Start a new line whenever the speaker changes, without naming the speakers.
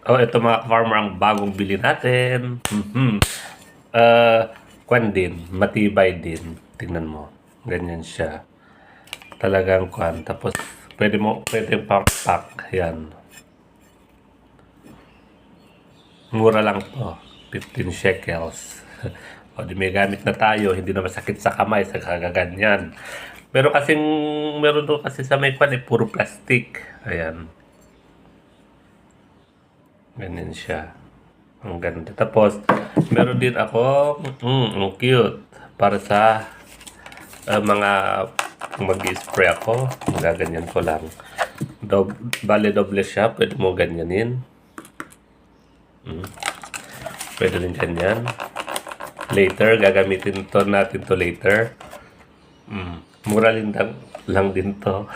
Oh, ito mga farmer ang bagong bili natin. Uh, Kwan din, matibay din. Tingnan mo. Ganyan siya. Talagang kwan. Tapos, pwede pack. Yan. Mura lang to. 15 shekels. O, di may gamit na tayo. Hindi na masakit sa kamay sa kagaganyan. Meron doon kasi sa may kwan puro plastic. Ayan. Ganyan siya. Ang ganda. Tapos, meron din ako, ang cute. Para sa mga mag-spray ako, magaganyan ko lang. Bale doble siya, pwede mo ganyanin. Pwede rin ganyan. Later, gagamitin natin to later. Mura lang din to.